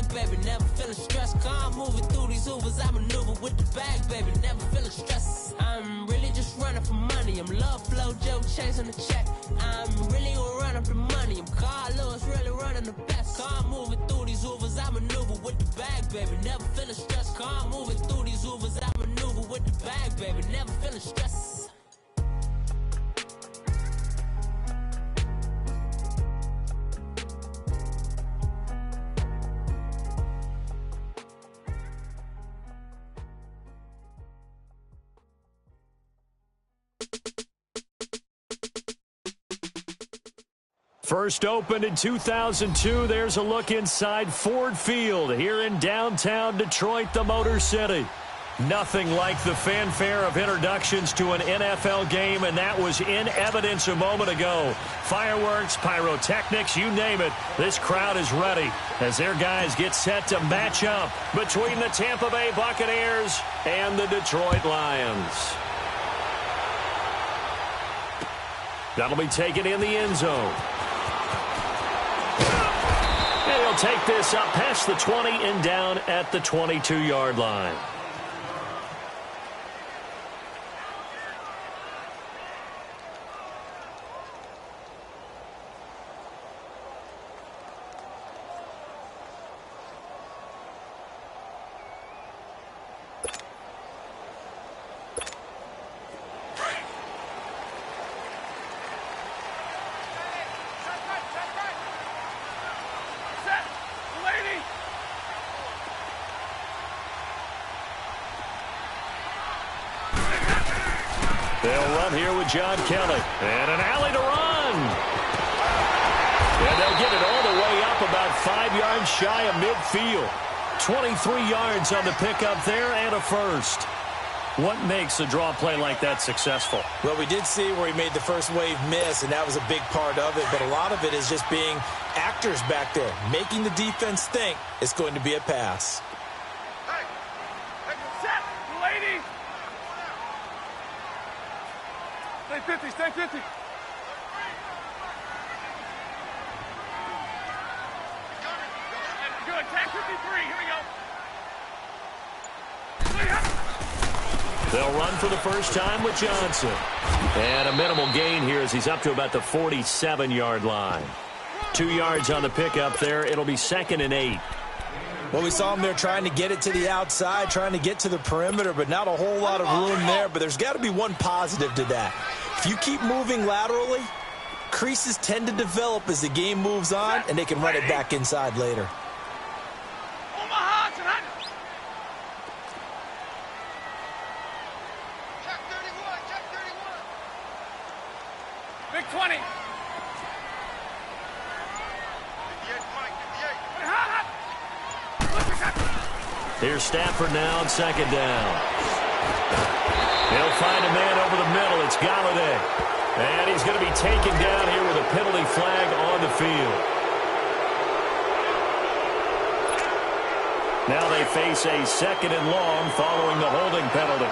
bag, baby. Never feeling stressed. Car moving through these Ubers. I maneuver with the bag, baby. Never feeling stressed. I'm really just running for money. I'm love flow, Joe chasing the check. I'm really gonna run up the money. I'm Carlos, really running the best. Car moving through these Ubers. I maneuver with the bag, baby. Never feeling stressed. Car moving through these Ubers. I maneuver with the bag, baby. Never feeling stressed. First opened in 2002, there's a look inside Ford Field here in downtown Detroit, the Motor City. Nothing like the fanfare of introductions to an NFL game, and that was in evidence a moment ago. Fireworks, pyrotechnics, you name it. This crowd is ready as their guys get set to match up between the Tampa Bay Buccaneers and the Detroit Lions. That'll be taken in the end zone. And he'll take this up past the 20 and down at the 22-yard line. They'll run here with John Kelly. And an alley to run. And they'll get it all the way up about 5 yards shy of midfield. 23 yards on the pickup there and a first. What makes a draw play like that successful? Well, we did see where he made the first wave miss, and that was a big part of it. But a lot of it is just being actors back there, making the defense think it's going to be a pass. Stay 50, stay 50. Good, tag 53, here we go. They'll run for the first time with Johnson. And a minimal gain here as he's up to about the 47-yard line. 2 yards on the pickup there. It'll be 2nd and 8. Well, we saw him there trying to get it to the outside, trying to get to the perimeter, but not a whole lot of room there. But there's got to be one positive to that. If you keep moving laterally, creases tend to develop as the game moves on, and they can run it back inside later. Check 31, check 31. Big 20. 58, Mike, 58. Here's Stafford now on 2nd down. He'll find a man over the middle. It's Galladay. And he's going to be taken down here with a penalty flag on the field. Now they face a 2nd and long following the holding penalty.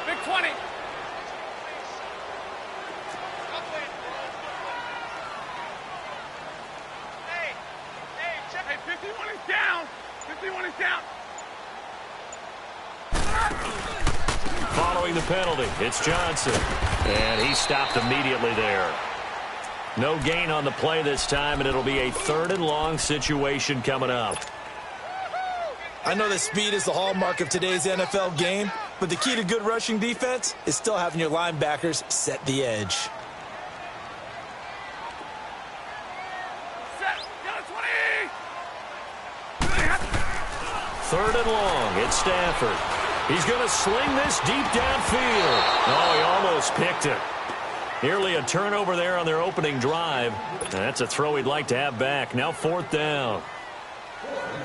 Big 20. Hey, 51 is down. 51 is down. Following the penalty, it's Johnson. And he stopped immediately there. No gain on the play this time, and it'll be a 3rd and long situation coming up. I know that speed is the hallmark of today's NFL game, but the key to good rushing defense is still having your linebackers set the edge. Set. Got a 20. 3rd and long, it's Stafford. He's going to sling this deep downfield. Oh, he almost picked it. Nearly a turnover there on their opening drive. That's a throw he'd like to have back. Now 4th down.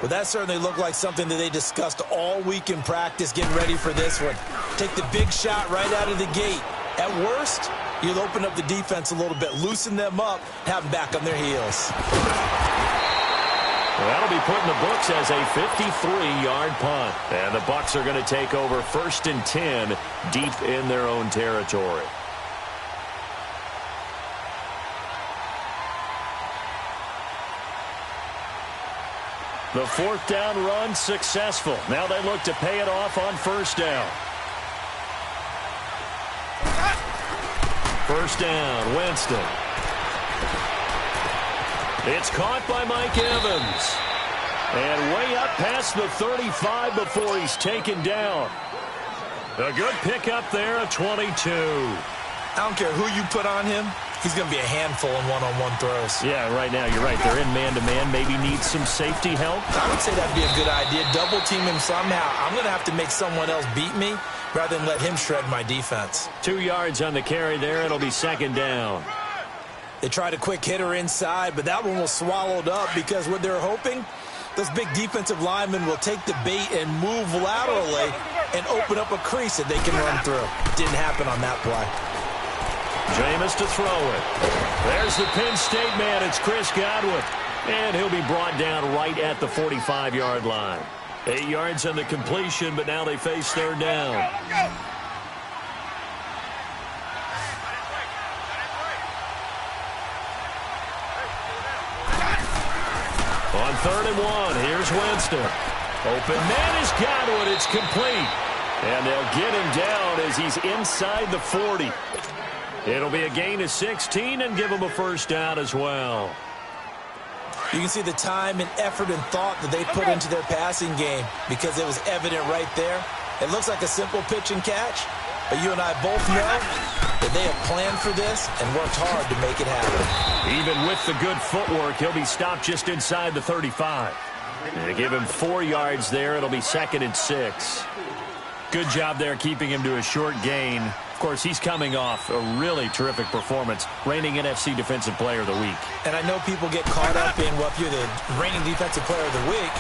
Well, that certainly looked like something that they discussed all week in practice getting ready for this one. Take the big shot right out of the gate. At worst, you'll open up the defense a little bit, loosen them up, have them back on their heels. That'll be put in the books as a 53-yard punt. And the Bucs are going to take over 1st and 10 deep in their own territory. The 4th down run successful. Now they look to pay it off on 1st down. 1st down, Winston. It's caught by Mike Evans. And way up past the 35 before he's taken down. A good pickup there at 22. I don't care who you put on him. He's going to be a handful in one-on-one throws. Yeah, right now, you're right. They're in man-to-man. Maybe needs some safety help. I would say that'd be a good idea. Double team him somehow. I'm going to have to make someone else beat me rather than let him shred my defense. 2 yards on the carry there. It'll be 2nd down. They tried a quick hitter inside, but that one was swallowed up because what they're hoping, those big defensive linemen will take the bait and move laterally and open up a crease that they can run through. Didn't happen on that play. Jameis to throw it. There's the Penn State man. It's Chris Godwin. And he'll be brought down right at the 45-yard line. 8 yards on the completion, but now they face 3rd down. On 3rd and 1, here's Winston. Open man is Godwin. It's complete. And they'll get him down as he's inside the 40. It'll be a gain of 16 and give him a 1st down as well. You can see the time and effort and thought that they put into their passing game because it was evident right there. It looks like a simple pitch and catch, but you and I both know that they have planned for this and worked hard to make it happen. Even with the good footwork, he'll be stopped just inside the 35. And to give him 4 yards there, it'll be 2nd and 6. Good job there keeping him to a short gain. Of course, he's coming off a really terrific performance, reigning NFC Defensive Player of the Week. And I know people get caught up in, well, if you're the reigning Defensive Player of the Week,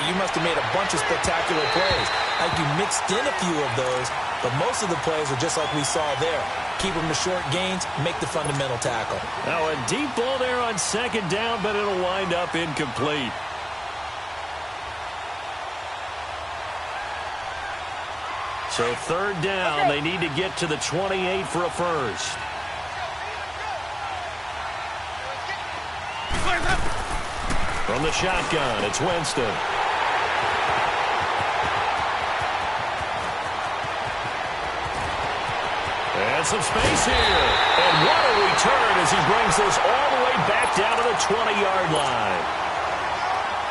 you must have made a bunch of spectacular plays. I think you mixed in a few of those, but most of the plays are just like we saw there. Keep them to short gains, make the fundamental tackle. Now a deep ball there on 2nd down, but it'll wind up incomplete. So 3rd down, they need to get to the 28 for a 1st. From the shotgun, it's Winston. And some space here. And what a return as he brings this all the way back down to the 20-yard line.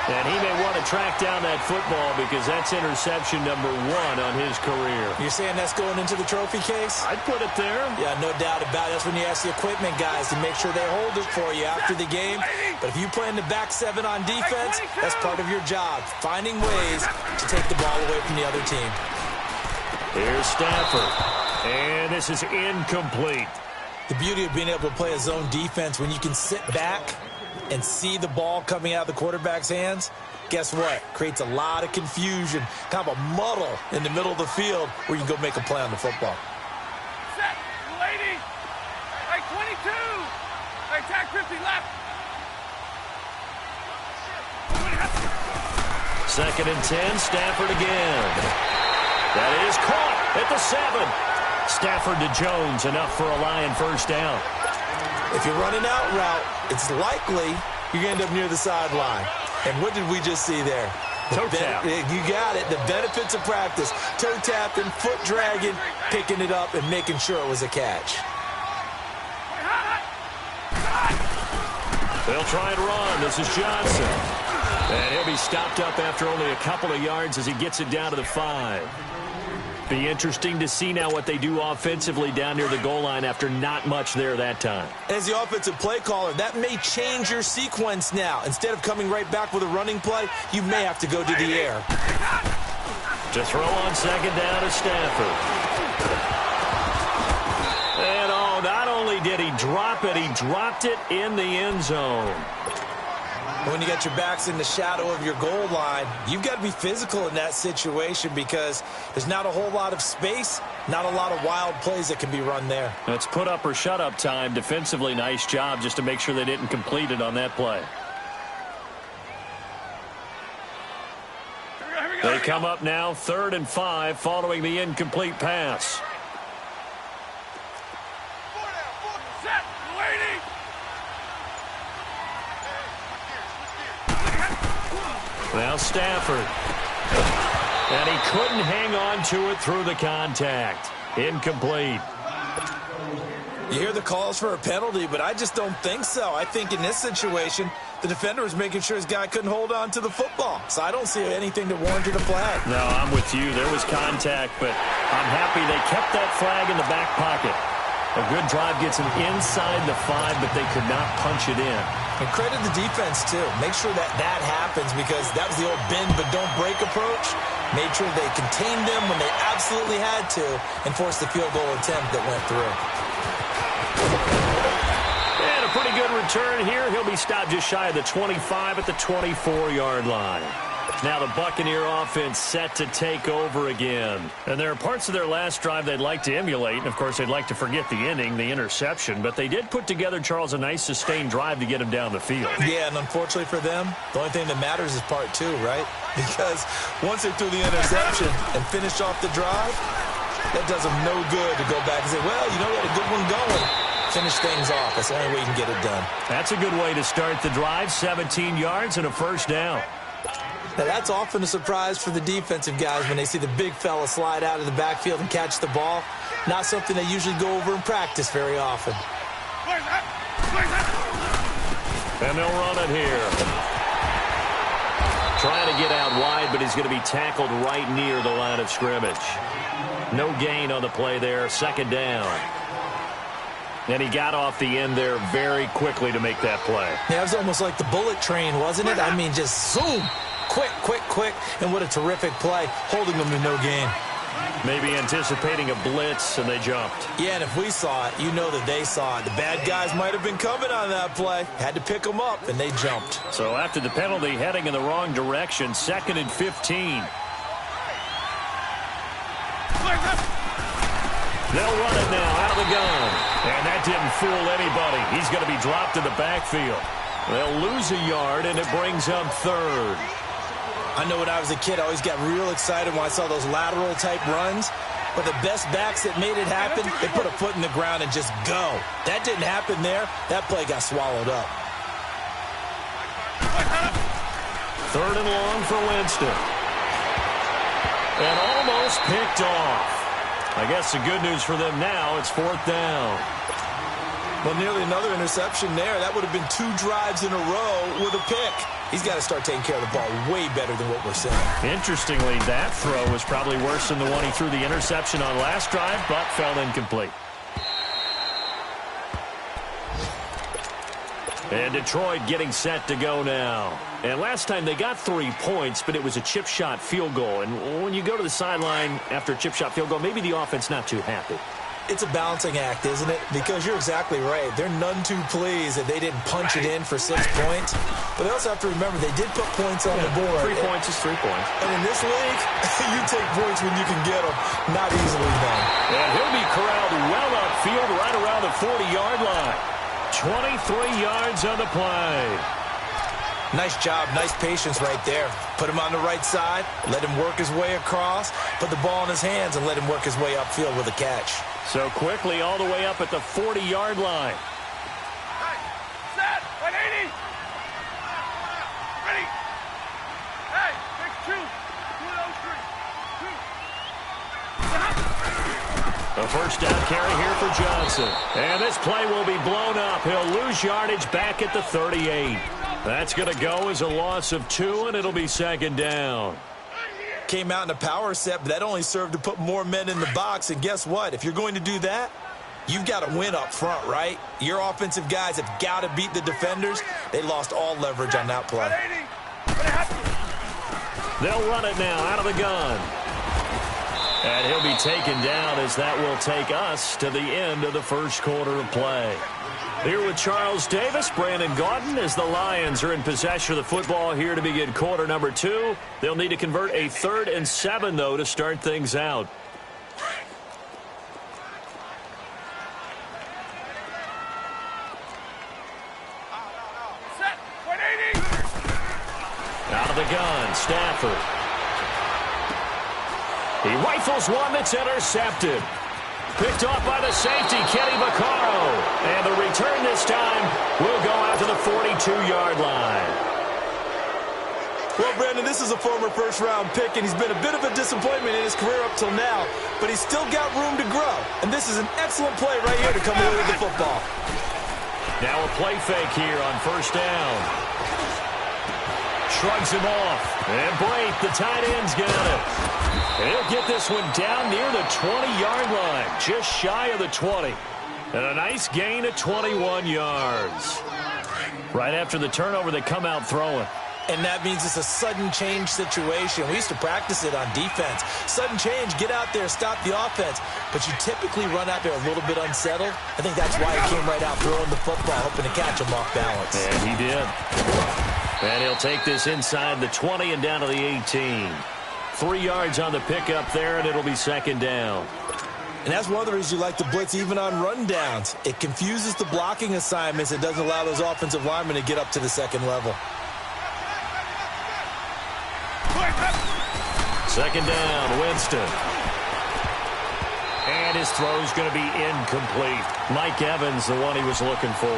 And he may want to track down that football because that's interception number 1 on his career. You're saying that's going into the trophy case? I'd put it there. Yeah, no doubt about it. That's when you ask the equipment guys to make sure they hold it for you after the game. But if you play in the back 7 on defense, that's part of your job, finding ways to take the ball away from the other team. Here's Stafford. And this is incomplete. The beauty of being able to play a zone defense when you can sit back and see the ball coming out of the quarterback's hands, guess what? Creates a lot of confusion, kind of a muddle in the middle of the field where you can go make a play on the football. Set, lady. Right, 22. Right, tag 50 left. 2nd and 10, Stafford again. That is caught at the 7. Stafford to Jones, enough for a Lion 1st down. If you're running out route, it's likely you're going to end up near the sideline. And what did we just see there? Toe tap. You got it. The benefits of practice. Toe tapping, foot dragging, picking it up, and making sure it was a catch. They'll try and run. This is Johnson. And he'll be stopped up after only a couple of yards as he gets it down to the 5. Be interesting to see now what they do offensively down near the goal line after not much there that time. As the offensive play caller, that may change your sequence now. Instead of coming right back with a running play, you may have to go to the air. To throw on 2nd down to Stafford. And oh, not only did he drop it, he dropped it in the end zone. When you got your backs in the shadow of your goal line, you've got to be physical in that situation because there's not a whole lot of space, not a lot of wild plays that can be run there. That's put up or shut up time. Defensively, nice job just to make sure they didn't complete it on that play. They come up now 3rd and 5 following the incomplete pass. Set, lady. Now Stafford. And he couldn't hang on to it through the contact. Incomplete. You hear the calls for a penalty, but I just don't think so. I think in this situation, the defender was making sure his guy couldn't hold on to the football. So I don't see anything that warranted a flag. No, I'm with you. There was contact, but I'm happy they kept that flag in the back pocket. A good drive gets them inside the 5, but they could not punch it in. And credit the defense, too. Make sure that that happens because that was the old bend but don't break approach. Made sure they contained them when they absolutely had to and forced the field goal attempt that went through. And a pretty good return here. He'll be stopped just shy of the 25 at the 24-yard line. Now the Buccaneer offense set to take over again. And there are parts of their last drive they'd like to emulate. And, of course, they'd like to forget the inning, the interception. But they did put together, Charles, a nice sustained drive to get him down the field. Yeah, and unfortunately for them, the only thing that matters is part 2, right? Because once they threw the interception and finished off the drive, that does them no good to go back and say, well, you know, we had a good one going. Finish things off. That's the only way you can get it done. That's a good way to start the drive. 17 yards and a first down. Now, that's often a surprise for the defensive guys when they see the big fella slide out of the backfield and catch the ball. Not something they usually go over in practice very often. And they'll run it here. Trying to get out wide, but he's going to be tackled right near the line of scrimmage. No gain on the play there. Second down. And he got off the end there very quickly to make that play. Yeah, it was almost like the bullet train, wasn't it? I mean, just zoom. Quick, quick, quick. And what a terrific play, holding them to no gain. Maybe anticipating a blitz, and they jumped. Yeah, and if we saw it, you know that they saw it. The bad guys might have been coming on that play. Had to pick them up, and they jumped. So after the penalty, heading in the wrong direction, 2nd and 15. They'll run it now out of the gun. And that didn't fool anybody. He's going to be dropped in the backfield. They'll lose a yard, and it brings up 3rd. I know when I was a kid, I always got real excited when I saw those lateral-type runs. But the best backs that made it happen, they put a foot in the ground and just go. That didn't happen there. That play got swallowed up. 3rd and long for Winston. And almost picked off. I guess the good news for them now, it's 4th down. Well, nearly another interception there. That would have been 2 drives in a row with a pick. He's got to start taking care of the ball way better than what we're seeing. Interestingly, that throw was probably worse than the one he threw the interception on last drive, but fell incomplete. And Detroit getting set to go now. And last time they got 3 points, but it was a chip shot field goal. And when you go to the sideline after a chip shot field goal, maybe the offense not too happy. It's a balancing act, isn't it? Because you're exactly right. They're none too pleased that they didn't punch it in for 6 points. But they also have to remember they did put points on the board. 3 points is 3 points. And in this league, you take points when you can get them. Not easily done. And he'll be corralled well upfield right around the 40-yard line. 23 yards on the play. Nice job, nice patience right there. Put him on the right side, let him work his way across, put the ball in his hands, and let him work his way upfield with a catch. So quickly all the way up at the 40-yard line. Hey, set, 180. Ready. Hey, take 2. 2, 2. A first down carry here for Johnson. And this play will be blown up. He'll lose yardage back at the 38. That's going to go as a loss of 2, and it'll be 2nd down. Came out in a power set, but that only served to put more men in the box. And guess what? If you're going to do that, you've got to win up front, right? Your offensive guys have got to beat the defenders. They lost all leverage on that play. They'll run it now out of the gun. And he'll be taken down as that will take us to the end of the first quarter of play. Here with Charles Davis, Brandon Gaudin, as the Lions are in possession of the football here to begin quarter number 2. They'll need to convert a 3rd and 7, though, to start things out. Set, 180. Out of the gun, Stafford. He rifles one that's intercepted. Picked off by the safety, Kenny Vaccaro. And the return this time will go out to the 42-yard line. Well, Brandon, this is a former first-round pick, and he's been a bit of a disappointment in his career up till now, but he's still got room to grow. And this is an excellent play right here to come away with the football. Now a play fake here on first down. Shrugs him off. And Brate, the tight end's got it. And he'll get this one down near the 20-yard line, just shy of the 20. And a nice gain of 21 yards. Right after the turnover, they come out throwing. And that means it's a sudden change situation. We used to practice it on defense. Sudden change, get out there, stop the offense. But you typically run out there a little bit unsettled. I think that's why he came right out throwing the football, hoping to catch him off balance. And he did. And he'll take this inside the 20 and down to the 18. 3 yards on the pickup there, and it'll be second down. And that's one of the reasons you like to blitz even on rundowns. It confuses the blocking assignments. It doesn't allow those offensive linemen to get up to the second level. Second down, Winston. And his throw's going to be incomplete. Mike Evans, the one he was looking for.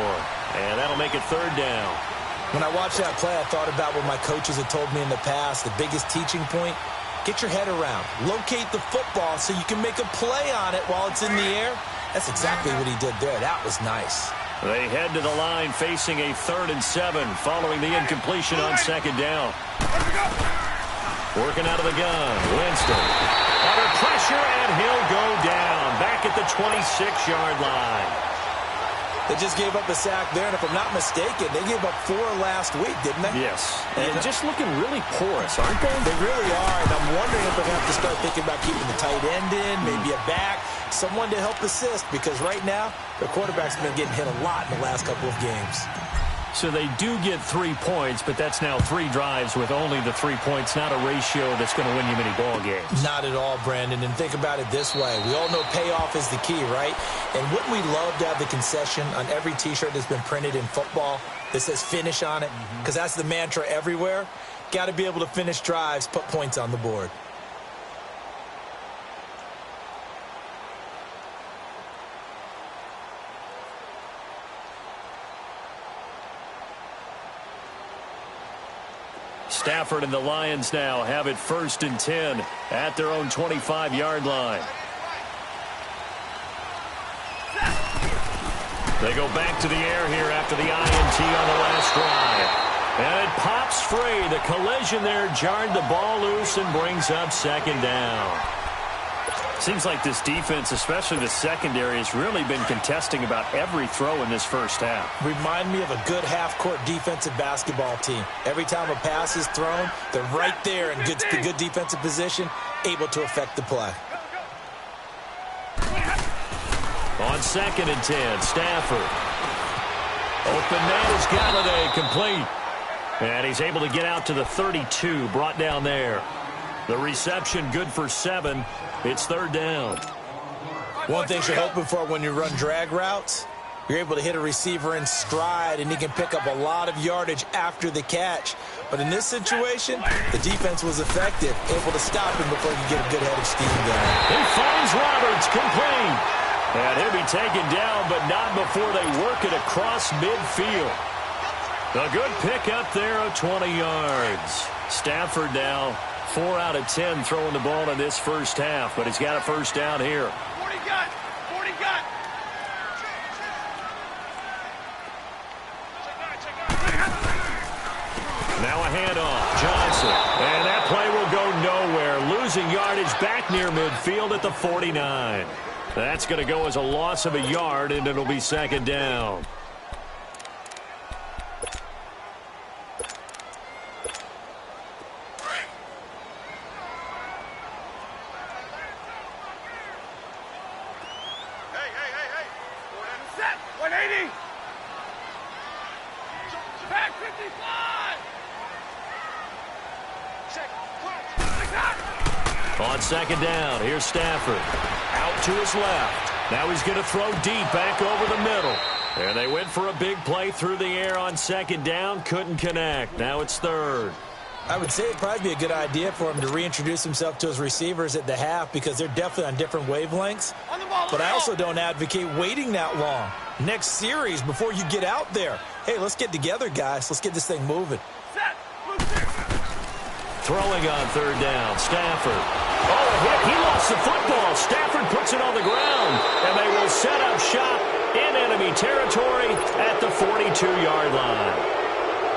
And that'll make it third down. When I watched that play, I thought about what my coaches had told me in the past. The biggest teaching point, get your head around. Locate the football so you can make a play on it while it's in the air. That's exactly what he did there. That was nice. They head to the line facing a 3rd and 7 following the incompletion on second down. Working out of the gun, Winston. Under pressure, and he'll go down. Back at the 26-yard line. They just gave up a sack there, and if I'm not mistaken, they gave up 4 last week, didn't they? Yes. And just looking really porous, aren't they? They really are, and I'm wondering if they're going to have to start thinking about keeping the tight end in, maybe a back, someone to help assist, because right now, their quarterback's been getting hit a lot in the last couple of games. So they do get 3 points, but that's now 3 drives with only the 3 points, not a ratio that's going to win you many ball games. Not at all, Brandon. And think about it this way. We all know payoff is the key, right? And wouldn't we love to have the concession on every T-shirt that's been printed in football that says finish on it? Because that's the mantra everywhere. Got to be able to finish drives, put points on the board. Stafford and the Lions now have it 1st and 10 at their own 25-yard line. They go back to the air here after the INT on the last drive. And it pops free. The collision there jarred the ball loose and brings up second down. Seems like this defense, especially the secondary, has really been contesting about every throw in this first half. Remind me of a good half-court defensive basketball team. Every time a pass is thrown, they're right there in good defensive position, able to affect the play. On 2nd and 10, Stafford. Open man is Galladay, complete. And he's able to get out to the 32, brought down there. The reception good for 7. It's 3rd down. One thing you're hoping for when you run drag routes, you're able to hit a receiver in stride, and he can pick up a lot of yardage after the catch. But in this situation, the defense was effective, able to stop him before he could get a good head of steam going. He finds Roberts, complete. And he'll be taken down, but not before they work it across midfield. A good pick up there of 20 yards. Stafford now 4 out of 10 throwing the ball in this first half, but he's got a first down here. 40 gun! 40 gun! Now a handoff. Johnson. And that play will go nowhere. Losing yardage back near midfield at the 49. That's going to go as a loss of a yard, and it'll be 2nd down. Set! 180! Back 55! Check. On 2nd down, here's Stafford. Out to his left. Now he's going to throw deep back over the middle. And they went for a big play through the air on 2nd down. Couldn't connect. Now it's 3rd. I would say it'd probably be a good idea for him to reintroduce himself to his receivers at the half because they're definitely on different wavelengths. But I also don't advocate waiting that long. Next series before you get out there. Hey, let's get together, guys. Let's get this thing moving. Throwing on third down, Stafford. Oh, a hit. He lost the football. Stafford puts it on the ground, and they will set up shop in enemy territory at the 42-yard line.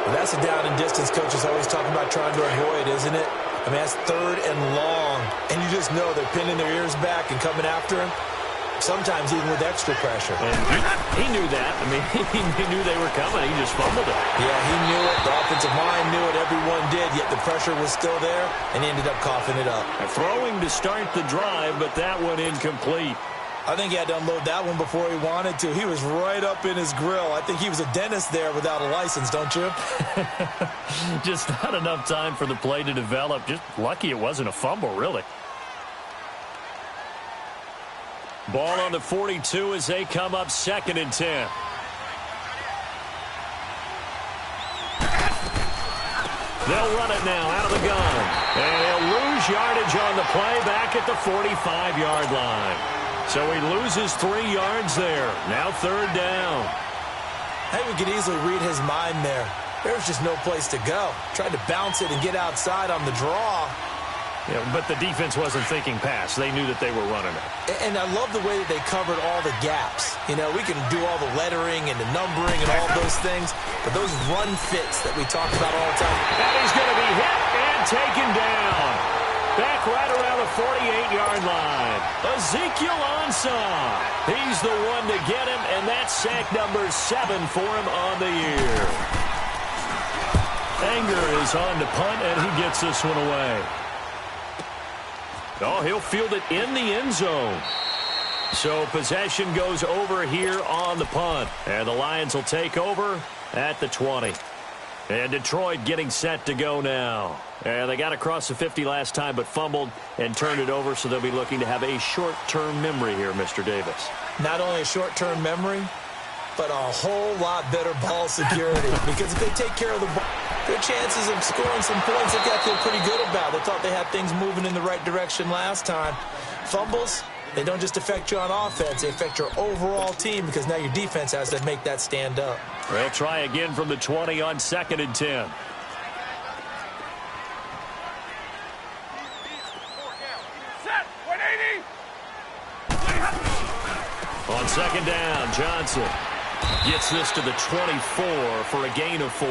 Well, that's a down and distance coaches always talking about trying to avoid, isn't it? I mean, that's third and long, and you just know they're pinning their ears back and coming after him, sometimes even with extra pressure. And he knew that. I mean, he knew they were coming. He just fumbled it. Yeah, he knew it. The offensive line knew it. Everyone did, yet the pressure was still there, and he ended up coughing it up. Throwing to start the drive, but that one incomplete. I think he had to unload that one before he wanted to. He was right up in his grill. I think he was a dentist there without a license, don't you? Just not enough time for the play to develop. Just lucky it wasn't a fumble, really. Ball on the 42 as they come up 2nd and 10. They'll run it now out of the gun. And he'll lose yardage on the play back at the 45-yard line. So he loses 3 yards there. Now 3rd down. I think we could easily read his mind there. There's just no place to go. Tried to bounce it and get outside on the draw. Yeah, but the defense wasn't thinking pass. They knew that they were running it. And I love the way that they covered all the gaps. You know, we can do all the lettering and the numbering and all those things, but those run fits that we talk about all the time. And he's going to be hit and taken down. Back right around the 48-yard line. Ezekiel Ansah. He's the one to get him, and that's sack number 7 for him on the year. Anger is on to punt, and he gets this one away. Oh, he'll field it in the end zone. So possession goes over here on the punt. And the Lions will take over at the 20. And Detroit getting set to go now. And they got across the 50 last time but fumbled and turned it over, so they'll be looking to have a short-term memory here, Mr. Davis. Not only a short-term memory, but a whole lot better ball security. Because if they take care of the ball, their chances of scoring some points, they've got to feel pretty good about. They thought they had things moving in the right direction last time. Fumbles, they don't just affect you on offense. They affect your overall team because now your defense has to make that stand up. They'll try again from the 20 on 2nd and 10. Set. 180. On 2nd down, Johnson gets this to the 24 for a gain of 4.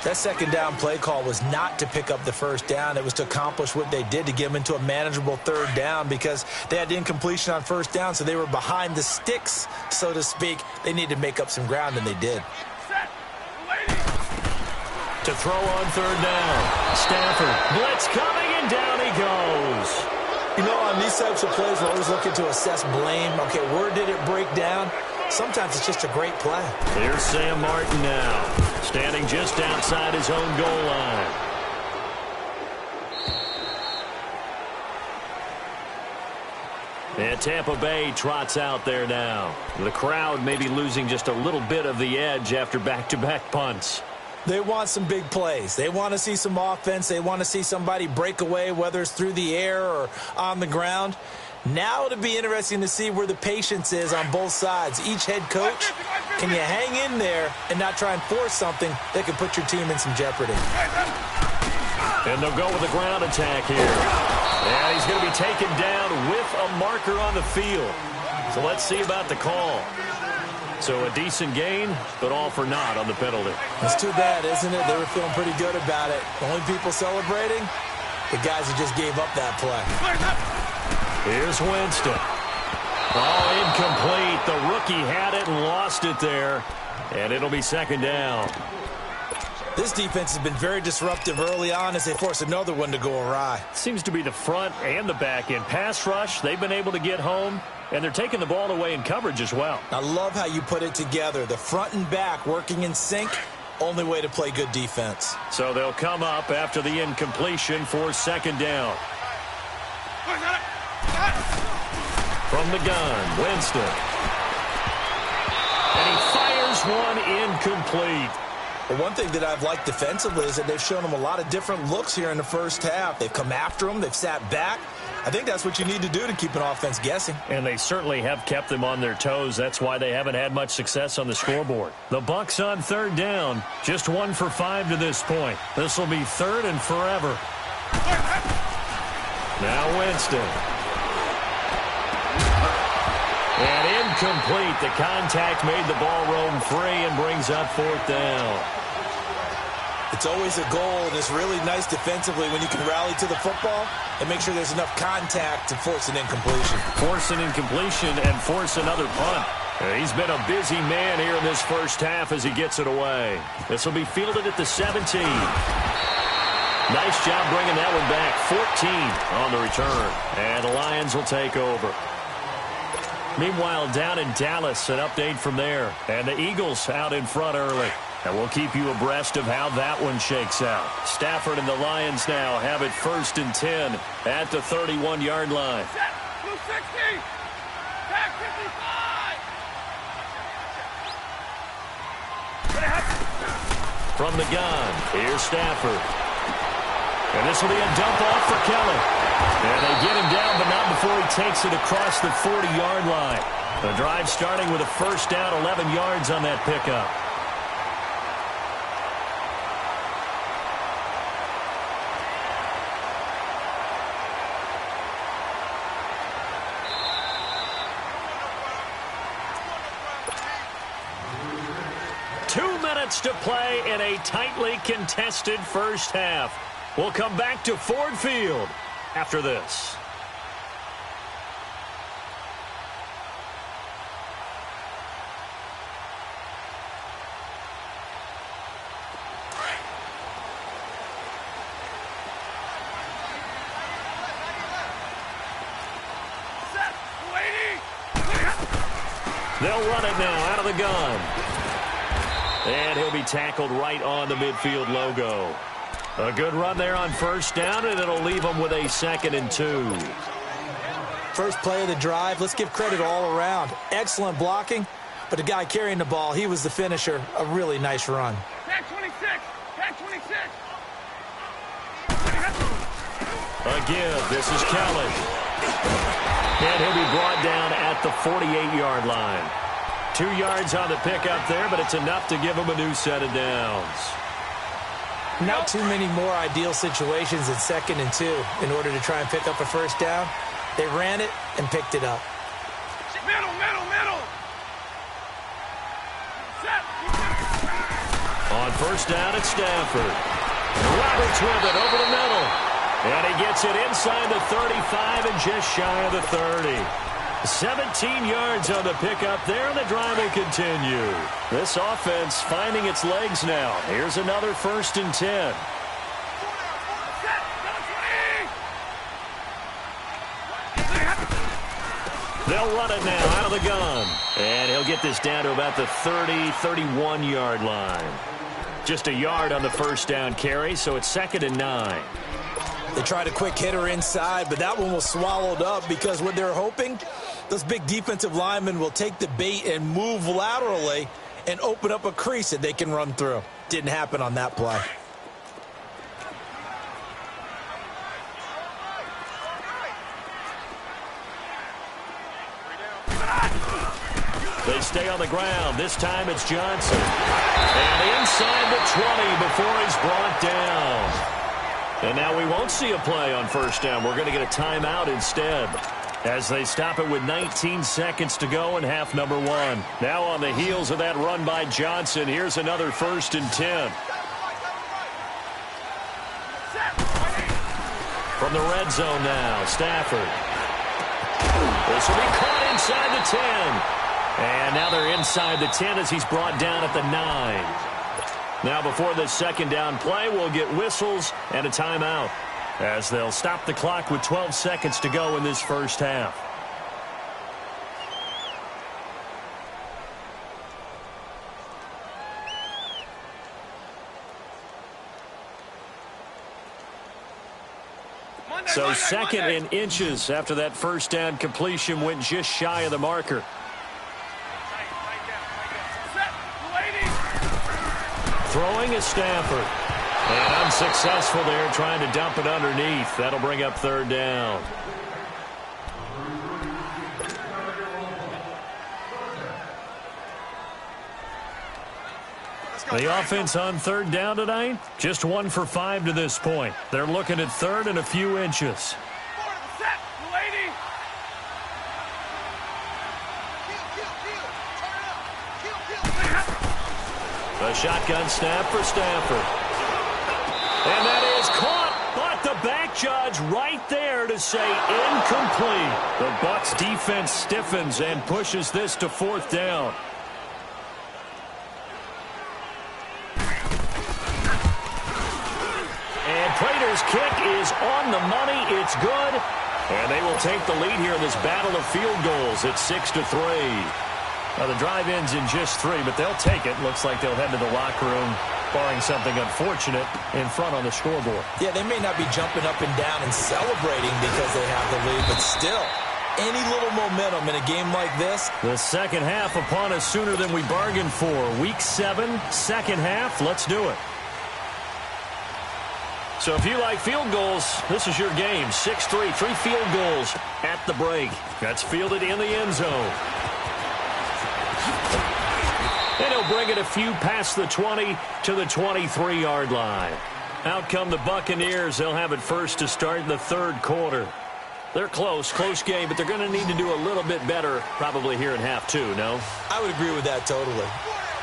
That 2nd down play call was not to pick up the 1st down. It was to accomplish what they did to get them into a manageable 3rd down because they had incompletion on 1st down, so they were behind the sticks, so to speak. They needed to make up some ground, and they did. Set. To throw on 3rd down. Stafford. Blitz coming, and down he goes. You know, on these types of plays, we're always looking to assess blame. Okay, where did it break down? Sometimes it's just a great play. Here's Sam Martin now, standing just outside his own goal line. And Tampa Bay trots out there now. The crowd may be losing just a little bit of the edge after back-to-back punts. They want some big plays. They want to see some offense. They want to see somebody break away, whether it's through the air or on the ground. Now it'll be interesting to see where the patience is on both sides. Each head coach, can you hang in there and not try and force something that could put your team in some jeopardy? And they'll go with a ground attack here. And he's going to be taken down with a marker on the field. So let's see about the call. So a decent gain, but all for naught on the penalty. It's too bad, isn't it? They were feeling pretty good about it. The only people celebrating, the guys who just gave up that play. Here's Winston. Oh, incomplete. The rookie had it and lost it there. And it'll be 2nd down. This defense has been very disruptive early on as they force another one to go awry. Seems to be the front and the back end. Pass rush, they've been able to get home, and they're taking the ball away in coverage as well. I love how you put it together. The front and back working in sync, only way to play good defense. So they'll come up after the incompletion for 2nd down. From the gun, Winston. And he fires one incomplete. Well, one thing that I've liked defensively is that they've shown them a lot of different looks here in the first half. They've come after them. They've sat back. I think that's what you need to do to keep an offense guessing. And they certainly have kept them on their toes. That's why they haven't had much success on the scoreboard. The Bucs on third down. Just 1 for 5 to this point. This will be third and forever. Now Winston. And incomplete. The contact made the ball roam free and brings up fourth down. It's always a goal, and it's really nice defensively when you can rally to the football and make sure there's enough contact to force an incompletion. Force an incompletion and force another punt. He's been a busy man here in this first half as he gets it away. This will be fielded at the 17. Nice job bringing that one back. 14 on the return. And the Lions will take over. Meanwhile, down in Dallas, an update from there. And the Eagles out in front early. And we'll keep you abreast of how that one shakes out. Stafford and the Lions now have it 1st and 10 at the 31-yard line. Set. Blue 60. Tag 55. From the gun, here's Stafford. And this will be a dump off for Kelly. And they get him down, but not before he takes it across the 40-yard line. The drive starting with a first down, 11 yards on that pickup. To play in a tightly contested first half. We'll come back to Ford Field after this. They'll run it now out of the gun. And he'll be tackled right on the midfield logo. A good run there on first down, and it'll leave him with a 2nd and 2. First play of the drive, let's give credit all around. Excellent blocking, but the guy carrying the ball, he was the finisher. A really nice run. Tag 26. Tag 26. A give. This is Kelly. And he'll be brought down at the 48-yard line. 2 yards on the pickup there, but it's enough to give him a new set of downs. Not too many more ideal situations at 2nd and 2 in order to try and pick up a first down. They ran it and picked it up. Middle. Set. On first down, it's Stafford. Roberts with it over the middle. And he gets it inside the 35 and just shy of the 30. 17 yards on the pickup there, and the drive will continue. This offense finding its legs now. Here's another 1st and 10. They'll run it now out of the gun. And he'll get this down to about the 30, 31-yard line. Just a yard on the first down carry, so it's 2nd and 9. They tried a quick hitter inside, but that one was swallowed up because what they're hoping, those big defensive linemen will take the bait and move laterally and open up a crease that they can run through. Didn't happen on that play. They stay on the ground. This time it's Johnson. And inside the 20 before he's brought down. And now we won't see a play on first down. We're going to get a timeout instead as they stop it with 19 seconds to go in half number 1. Now on the heels of that run by Johnson, here's another 1st and 10. From the red zone now, Stafford. This will be caught inside the 10. And now they're inside the 10 as he's brought down at the 9. Now before this 2nd down play, we'll get whistles and a timeout as they'll stop the clock with 12 seconds to go in this first half. So 2nd and inches after that first down completion went just shy of the marker. Throwing is Stafford. And unsuccessful there, trying to dump it underneath. That'll bring up third down. The offense on third down tonight, just 1 for 5 to this point. They're looking at third and a few inches. Set, lady. The shotgun snap for Stafford. And that is caught, but the back judge right there to say incomplete. The Bucs defense stiffens and pushes this to fourth down. And Prater's kick is on the money. It's good. And they will take the lead here in this battle of field goals. It's 6-3. Now, the drive ends in just 3, but they'll take it. Looks like they'll head to the locker room, barring something unfortunate, in front on the scoreboard. Yeah, they may not be jumping up and down and celebrating because they have the lead, but still, any little momentum in a game like this. The second half upon us sooner than we bargained for. Week 7, second half. Let's do it. So if you like field goals, this is your game. 6-3, 3 field goals at the break. That's fielded in the end zone. And he'll bring it a few past the 20 to the 23-yard line. Out come the Buccaneers. They'll have it first to start the third quarter. They're close game, but they're going to need to do a little bit better probably here in half 2, no? I would agree with that totally.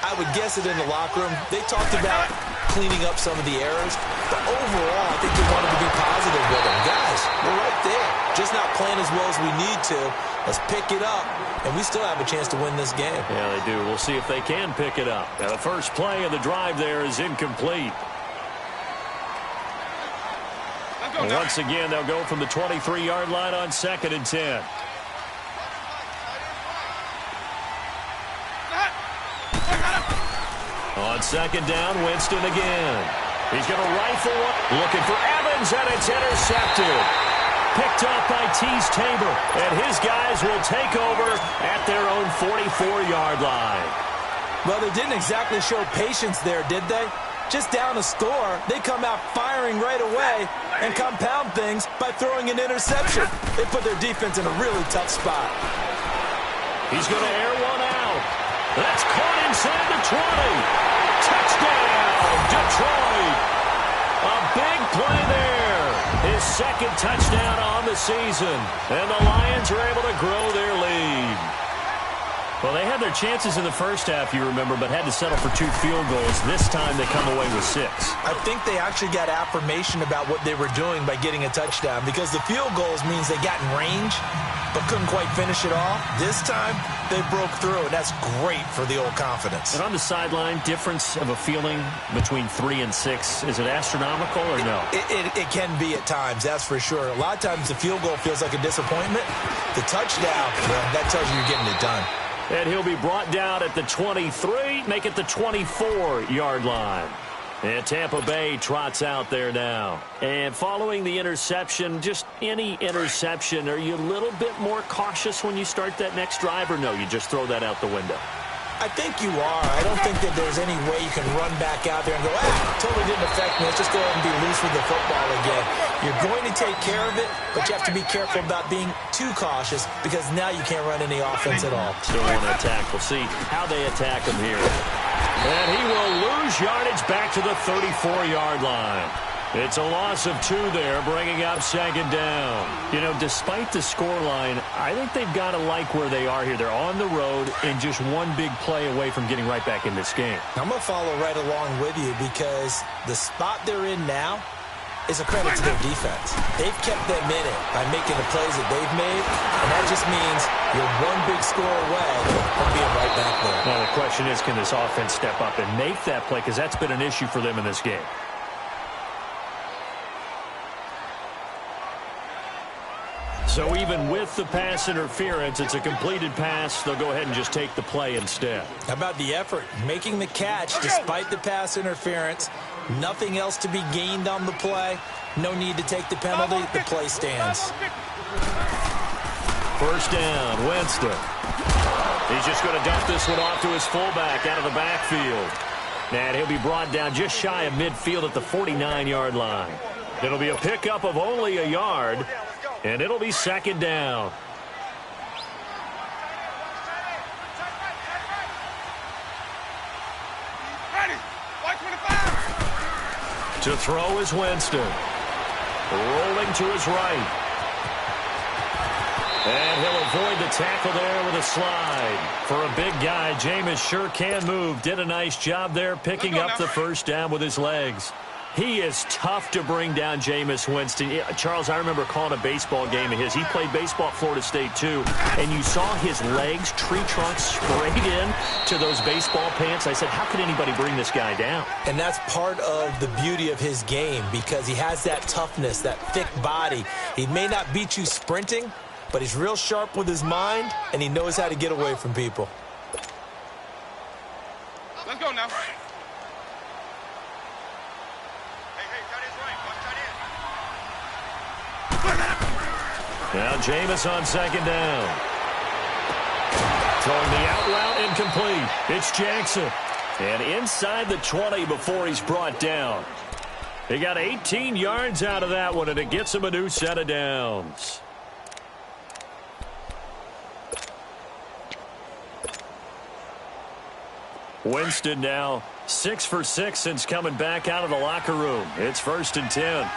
I would guess it in the locker room. They talked about cleaning up some of the errors, but overall, I think they wanted to be positive with them. Guys, we're right there. Just not playing as well as we need to. Let's pick it up, and we still have a chance to win this game. Yeah, they do. We'll see if they can pick it up. Now, the first play of the drive there is incomplete. And once again, they'll go from the 23-yard line on 2nd and 10. On 2nd down, Winston again. He's going to rifle one. Looking for Evans, and it's intercepted. Picked up by Tease Tabor, and his guys will take over at their own 44-yard line. Well, they didn't exactly show patience there, did they? Just down a score, they come out firing right away and compound things by throwing an interception. They put their defense in a really tough spot. He's going to air one out. That's caught inside the 20. Touchdown, Detroit. A big play there. His second touchdown on the season. And the Lions are able to grow their lead. Well, they had their chances in the first half, you remember, but had to settle for 2 field goals. This time they come away with 6. I think they actually got affirmation about what they were doing by getting a touchdown, because the field goals means they got in range but couldn't quite finish it off. This time, they broke through, and that's great for the old confidence. And on the sideline, difference of a feeling between 3 and 6, is it astronomical or no? It can be at times, that's for sure. A lot of times the field goal feels like a disappointment. The touchdown, well, that tells you you're getting it done. And he'll be brought down at the 23, make it the 24-yard line. And Tampa Bay trots out there now. And following the interception, just any interception, are you a little bit more cautious when you start that next drive, or no, you just throw that out the window? I think you are. I don't think that there's any way you can run back out there and go, totally didn't affect me. Let's just go ahead and be loose with the football again. You're going to take care of it, but you have to be careful about being too cautious, because now you can't run any offense at all. Still want to attack. We'll see how they attack him here. And he will lose yardage back to the 34-yard line. It's a loss of 2 there, bringing up 2nd down. You know, despite the scoreline, I think they've got to like where they are here. They're on the road and just one big play away from getting right back in this game. I'm going to follow right along with you, because the spot they're in now is a credit to their defense. They've kept them in it by making the plays that they've made, and that just means you're one big score away from being right back there. Now, the question is, can this offense step up and make that play? Because that's been an issue for them in this game. So even with the pass interference, it's a completed pass. They'll go ahead and just take the play instead. How about the effort? Making the catch despite the pass interference. Nothing else to be gained on the play. No need to take the penalty. The play stands. First down, Winston. He's just going to dump this one off to his fullback out of the backfield. And he'll be brought down just shy of midfield at the 49-yard line. It'll be a pickup of only a yard, and it'll be second down. To throw is Winston. Rolling to his right. And he'll avoid the tackle there with a slide. For a big guy, Jameis sure can move. Did a nice job there picking up the first down with his legs. He is tough to bring down, Jameis Winston. Charles, I remember calling a baseball game of his. He played baseball at Florida State, too. And you saw his legs, tree trunks, sprayed in to those baseball pants. I said, how could anybody bring this guy down? And that's part of the beauty of his game because he has that toughness, that thick body. He may not beat you sprinting, but he's real sharp with his mind, and he knows how to get away from people. Let's go now. Now Jameis on second down. Throwing the out route incomplete. It's Jackson. And inside the 20 before he's brought down. He got 18 yards out of that one, and it gets him a new set of downs. Winston now 6 for 6 since coming back out of the locker room. It's 1st and 10.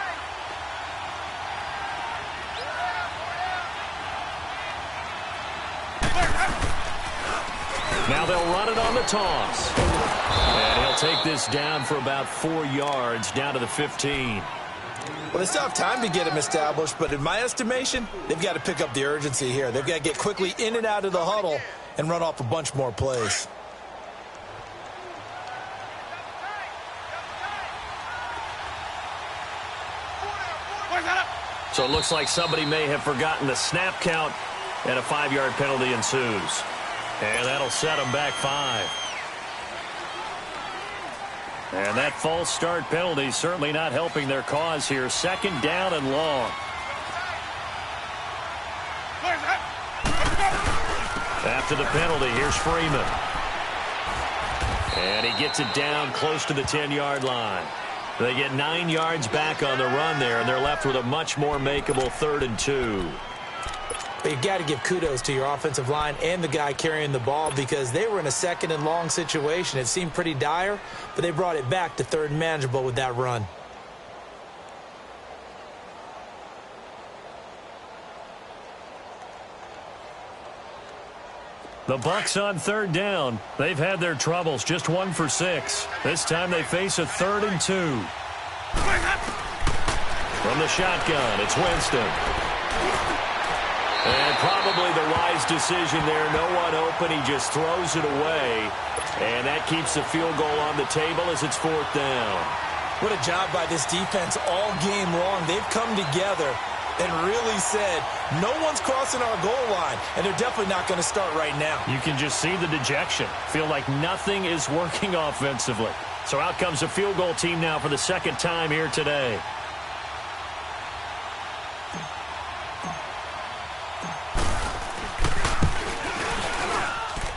Now they'll run it on the toss. And he'll take this down for about 4 yards, down to the 15. Well, they still have time to get him established, but in my estimation, they've got to pick up the urgency here. They've got to get quickly in and out of the huddle and run off a bunch more plays. So it looks like somebody may have forgotten the snap count, and a 5-yard penalty ensues. And that'll set them back 5. And that false start penalty certainly not helping their cause here. 2nd down and long. After the penalty, here's Freeman. And he gets it down close to the 10-yard line. They get 9 yards back on the run there, and they're left with a much more makeable 3rd and 2. But you've got to give kudos to your offensive line and the guy carrying the ball because they were in a 2nd and long situation. It seemed pretty dire, but they brought it back to 3rd and manageable with that run. The Bucs on 3rd down. They've had their troubles, just 1 for 6. This time they face a 3rd and 2. From the shotgun, it's Winston. And probably the wise decision there. No one open. He just throws it away. And that keeps the field goal on the table as it's 4th down. What a job by this defense all game long. They've come together and really said, no one's crossing our goal line, and they're definitely not going to start right now. You can just see the dejection. Feel like nothing is working offensively. So out comes the field goal team now for the 2nd time here today.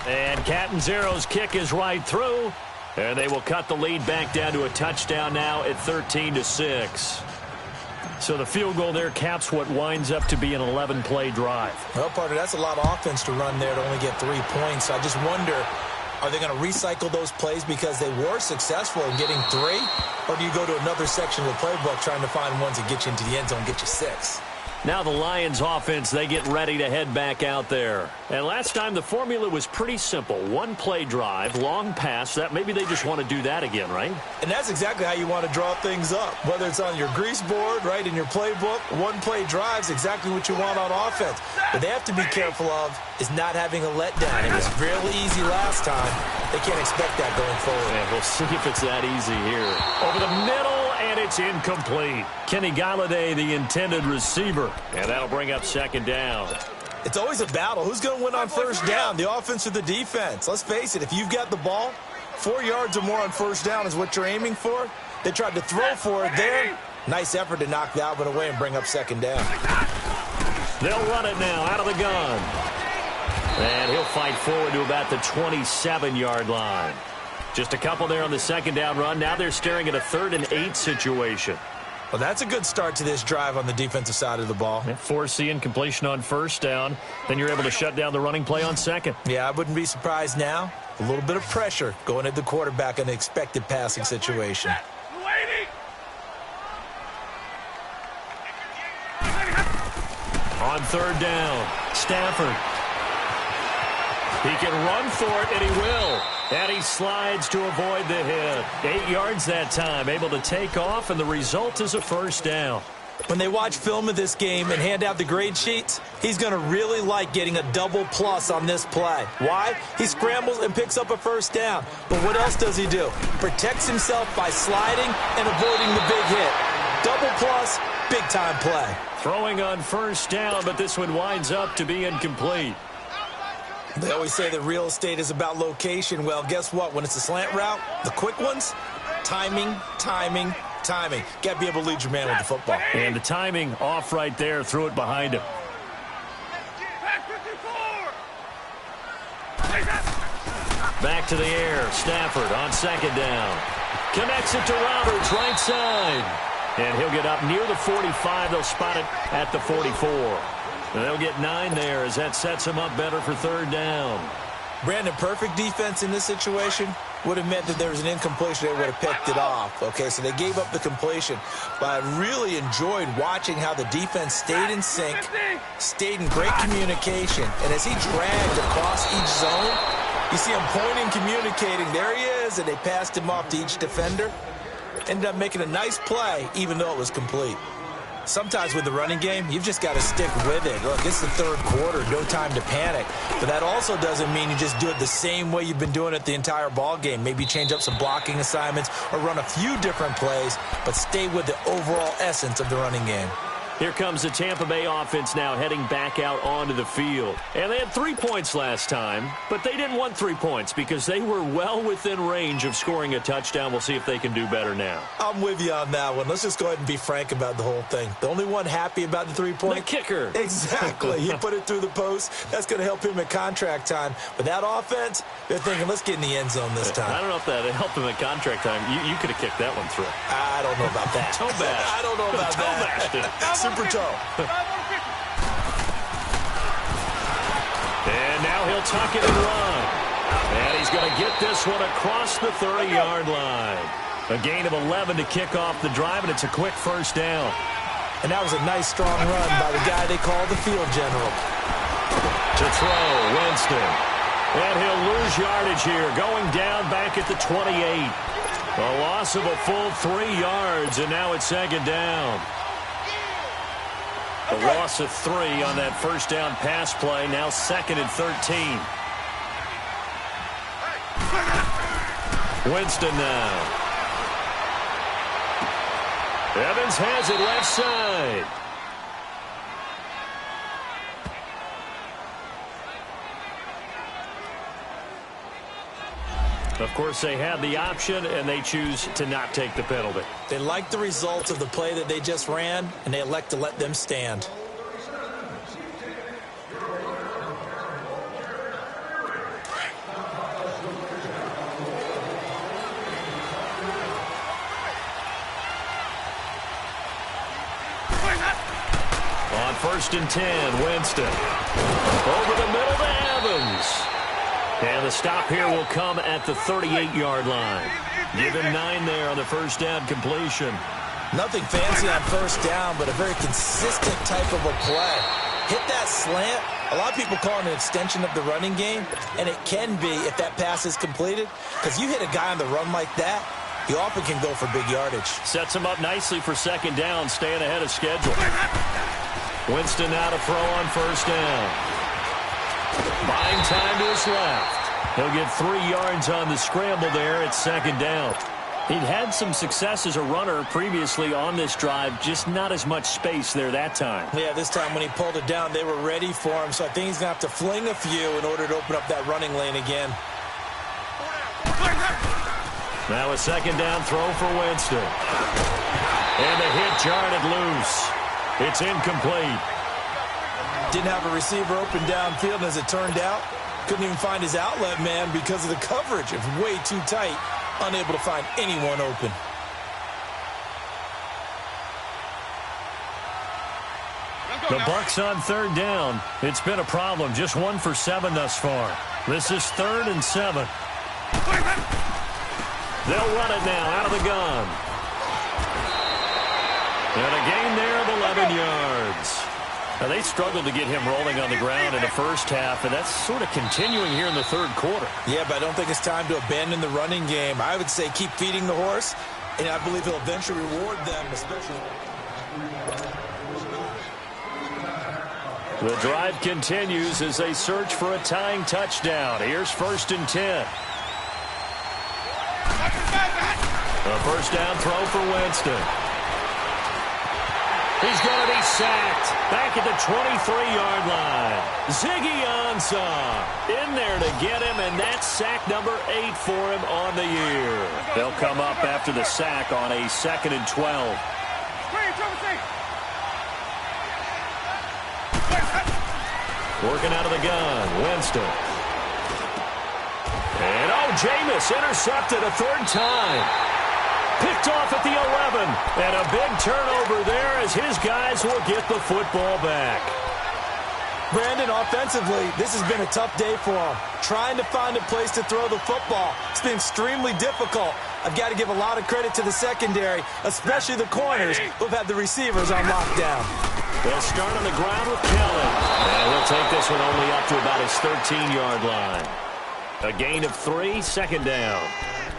And Catanzaro's kick is right through, and they will cut the lead back down to a touchdown now at 13-6. So the field goal there caps what winds up to be an 11-play drive. Well, partner, that's a lot of offense to run there to only get 3 points. I just wonder, are they going to recycle those plays because they were successful in getting 3? Or do you go to another section of the playbook trying to find ones that get you into the end zone and get you 6? Now the Lions offense, they get ready to head back out there. And last time the formula was pretty simple. 1-play drive, long pass. That maybe they just want to do that again, right? And that's exactly how you want to draw things up. Whether it's on your grease board, right, in your playbook, 1-play drive's exactly what you want on offense. What they have to be careful of is not having a letdown. It was really easy last time. They can't expect that going forward. And we'll see if it's that easy here. Over the middle, and it's incomplete. Kenny Galladay, the intended receiver. And that'll bring up 2nd down. It's always a battle. Who's going to win on 1st down, the offense or the defense? Let's face it, if you've got the ball, 4 yards or more on 1st down is what you're aiming for. They tried to throw for it there. Nice effort to knock that one away and bring up 2nd down. They'll run it now out of the gun. And he'll fight forward to about the 27-yard line. Just a couple there on the second down run. Now they're staring at a 3rd and 8 situation. Well, that's a good start to this drive on the defensive side of the ball. Force the incompletion on first down. Then you're able to shut down the running play on second. Yeah, I wouldn't be surprised now. A little bit of pressure going at the quarterback in an expected passing situation. On 3rd down, Stafford. He can run for it, and he will. And he slides to avoid the hit. 8 yards that time, able to take off, and the result is a first down. When they watch film of this game and hand out the grade sheets, he's going to really like getting a double plus on this play. Why? He scrambles and picks up a first down. But what else does he do? Protects himself by sliding and avoiding the big hit. Double plus, big-time play. Throwing on first down, but this one winds up to be incomplete. They always say that real estate is about location. Well, guess what? When it's a slant route, the quick ones, timing, timing, timing. Got to be able to lead your man with the football. And the timing off right there, threw it behind him. Back to the air, Stafford on second down. Connects it to Roberts, right side. And he'll get up near the 45. They'll spot it at the 44. And they'll get 9 there as that sets him up better for 3rd down. Brandon, perfect defense in this situation would have meant that there was an incompletion. They would have picked it off. Okay, so they gave up the completion. But I really enjoyed watching how the defense stayed in sync, stayed in great communication. And as he dragged across each zone, you see him pointing, communicating. There he is, and they passed him off to each defender. Ended up making a nice play, even though it was complete. Sometimes with the running game, you've just got to stick with it. Look, it's the 3rd quarter, no time to panic. But that also doesn't mean you just do it the same way you've been doing it the entire ball game. Maybe change up some blocking assignments or run a few different plays, but stay with the overall essence of the running game. Here comes the Tampa Bay offense now heading back out onto the field. And they had 3 points last time, but they didn't want 3 points because they were well within range of scoring a touchdown. We'll see if they can do better now. I'm with you on that one. Let's just go ahead and be frank about the whole thing. The only one happy about the 3-point? The kicker. Exactly. He put it through the post. That's going to help him at contract time. But that offense, they're thinking, let's get in the end zone this time. I don't know if that helped him at contract time. You could have kicked that one through. I don't know about that. Toe bash. I don't know about that. Super toe. And now he'll tuck it and run. And he's going to get this one across the 30-yard line. A gain of 11 to kick off the drive, and it's a quick first down. And that was a nice, strong run by the guy they call the field general. To throw, Winston. And he'll lose yardage here, going down back at the 28. A loss of a full 3 yards, and now it's second down. A loss of 3 on that first down pass play. Now 2nd and 13. Winston now. Evans has it left side. Of course, they had the option, and they choose to not take the penalty. They like the results of the play that they just ran, and they elect to let them stand. On 1st and 10, Winston. Over the middle to Evans. And the stop here will come at the 38-yard line. Give him 9 there on the first down completion. Nothing fancy on first down, but a very consistent type of a play. Hit that slant. A lot of people call it an extension of the running game, and it can be if that pass is completed. Because you hit a guy on the run like that, he often can go for big yardage. Sets him up nicely for second down, staying ahead of schedule. Winston now to throw on first down. Buying time to his left. He'll get 3 yards on the scramble there at second down. He'd had some success as a runner previously on this drive, just not as much space there that time. Yeah, this time when he pulled it down, they were ready for him, so I think he's going to have to fling a few in order to open up that running lane again. Now a second down throw for Winston. And the hit jarred it loose. It's incomplete. Didn't have a receiver open downfield, as it turned out. Couldn't even find his outlet man because of the coverage. It was way too tight. Unable to find anyone open. The Bucs on third down. It's been a problem. Just 1 for 7 thus far. This is 3rd and 7. They'll run it now out of the gun. And a gain there of 11 yards. Now, they struggled to get him rolling on the ground in the first half, and that's sort of continuing here in the third quarter. Yeah, but I don't think it's time to abandon the running game. I would say keep feeding the horse, and I believe he'll eventually reward them, especially. The drive continues as they search for a tying touchdown. Here's 1st and 10. A first down throw for Winston. He's going to be sacked back at the 23-yard line. Ziggy Ansah in there to get him, and that's sack number 8 for him on the year. They'll come up after the sack on a 2nd and 12. Working out of the gun, Winston. And, Jameis intercepted a 3rd time. Picked off at the 11. And a big turnover there as his guys will get the football back. Brandon, offensively, this has been a tough day for him. Trying to find a place to throw the football. It's been extremely difficult. I've got to give a lot of credit to the secondary, especially the corners who've had the receivers on lockdown. They'll start on the ground with Kelly. And he'll take this one only up to about his 13-yard line. A gain of 3, 2nd down.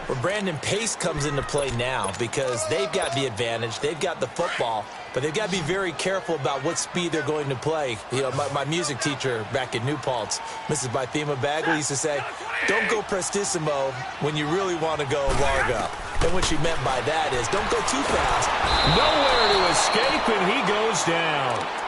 Well, Brandon, pace comes into play now because they've got the advantage. They've got the football, but they've got to be very careful about what speed they're going to play. You know, my music teacher back in New Paltz, Mrs. Bythema Bagley, used to say, don't go prestissimo when you really want to go largo. And what she meant by that is don't go too fast. Nowhere to escape, and he goes down.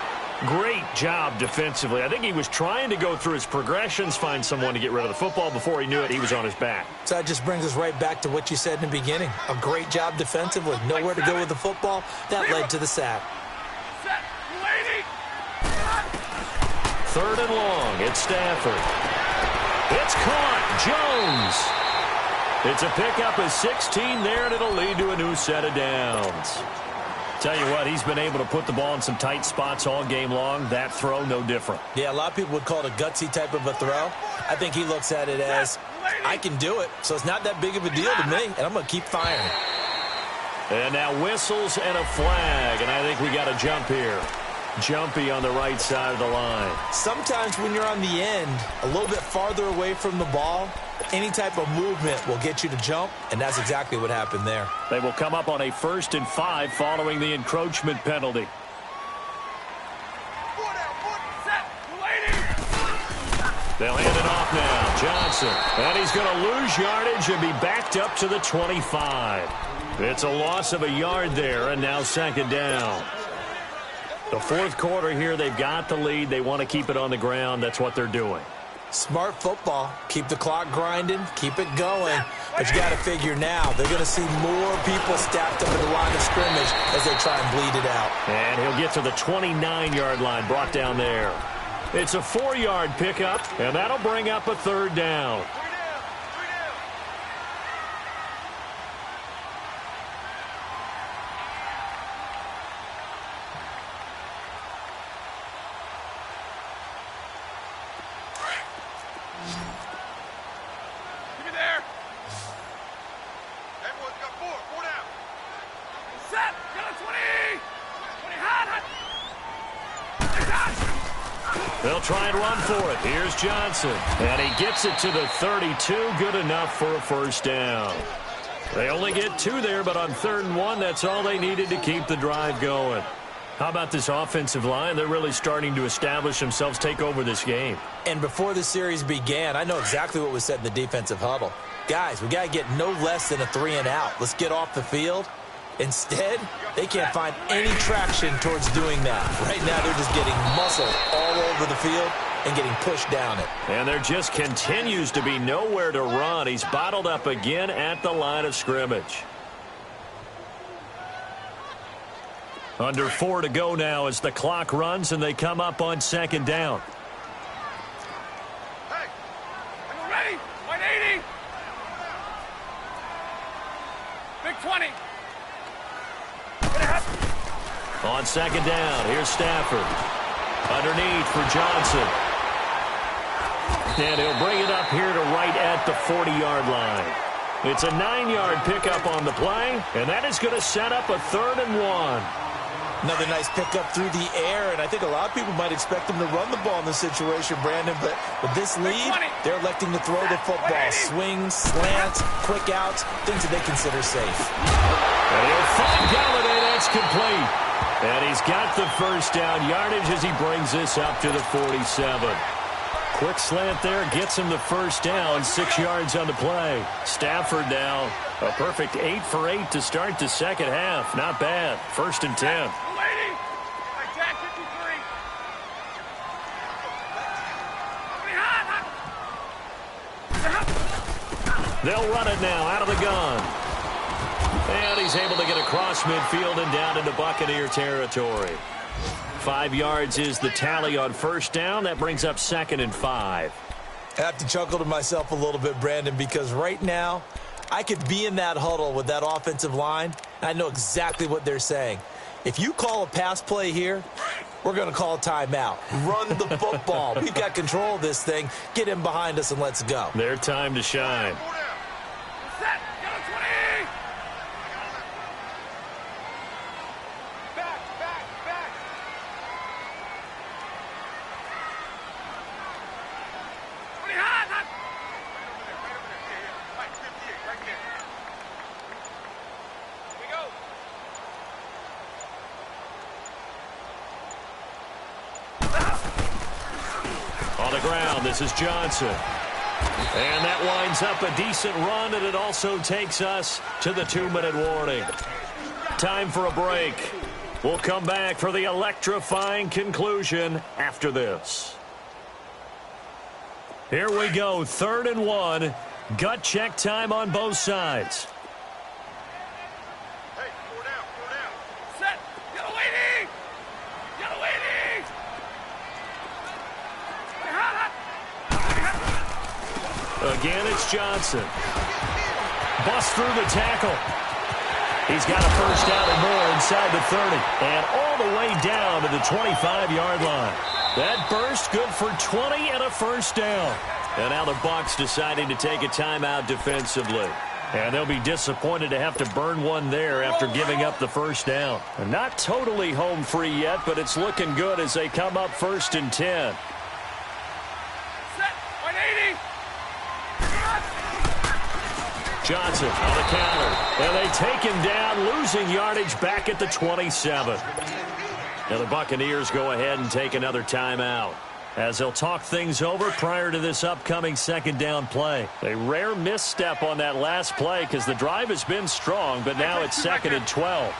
Great job defensively. I think he was trying to go through his progressions, find someone to get rid of the football. Before he knew it, he was on his back. So that just brings us right back to what you said in the beginning. A great job defensively. Nowhere to go with the football. That led to the sack. 3rd and long. It's Stafford. It's caught. Jones. It's a pickup of 16 there, and it'll lead to a new set of downs. Tell you what, he's been able to put the ball in some tight spots all game long. That throw, no different. Yeah, a lot of people would call it a gutsy type of a throw. I think he looks at it as, I can do it, so it's not that big of a deal to me, and I'm going to keep firing. And now whistles and a flag, and I think we got a jump here. Jumpy on the right side of the line. Sometimes when you're on the end, a little bit farther away from the ball, any type of movement will get you to jump, and that's exactly what happened there. They will come up on a 1st and 5 following the encroachment penalty. They'll hand it off now. Johnson. And he's going to lose yardage and be backed up to the 25. It's a loss of a yard there, and now 2nd down. The 4th quarter here, they've got the lead. They want to keep it on the ground. That's what they're doing. Smart football. Keep the clock grinding. Keep it going. But you got to figure now, they're going to see more people stacked up at the line of scrimmage as they try and bleed it out. And he'll get to the 29-yard line, brought down there. It's a 4-yard pickup, and that'll bring up a 3rd down. They'll try and run for it. Here's Johnson. And he gets it to the 32. Good enough for a 1st down. They only get 2 there, but on 3rd and 1, that's all they needed to keep the drive going. How about this offensive line? They're really starting to establish themselves, take over this game. And before the series began, I know exactly what was said in the defensive huddle. Guys, we got to get no less than a 3 and out. Let's get off the field. Instead, they can't find any traction towards doing that. Right now, they're just getting muscled all over the field and getting pushed down it. And there just continues to be nowhere to run. He's bottled up again at the line of scrimmage. Under 4 to go now as the clock runs and they come up on 2nd down. 20. On second down, here's Stafford. Underneath for Johnson. And he'll bring it up here to right at the 40-yard line. It's a 9-yard pickup on the play, and that is going to set up a 3rd and 1. Another nice pickup through the air, and I think a lot of people might expect them to run the ball in this situation, Brandon, but with this lead, they're electing to throw the football. Swings, slants, quick outs, things that they consider safe. And he'll find Galladay. That's complete. And he's got the first down yardage as he brings this up to the 47. Quick slant there gets him the first down, 6 yards on the play. Stafford now, a perfect 8 for 8 to start the second half. Not bad. 1st and 10. They'll run it now out of the gun. And he's able to get across midfield and down into Buccaneer territory. 5 yards is the tally on first down. That brings up 2nd and 5. I have to chuckle to myself a little bit, Brandon, because right now I could be in that huddle with that offensive line, and I know exactly what they're saying. If you call a pass play here, we're going to call a timeout. Run the football. We've got control of this thing. Get in behind us and let's go. Their time to shine. This is Johnson. And that winds up a decent run, and it also takes us to the 2-minute warning. Time for a break. We'll come back for the electrifying conclusion after this. Here we go, 3rd and 1. Gut check time on both sides. Again, it's Johnson. Bust through the tackle. He's got a first down and more inside the 30. And all the way down to the 25-yard line. That burst good for 20 and a first down. And now the Bucs deciding to take a timeout defensively. And they'll be disappointed to have to burn one there after giving up the first down. And not totally home free yet, but it's looking good as they come up 1st and 10. Johnson on the counter. And they take him down, losing yardage back at the 27. Now the Buccaneers go ahead and take another timeout as they'll talk things over prior to this upcoming 2nd down play. A rare misstep on that last play because the drive has been strong, but now it's 2nd and 12.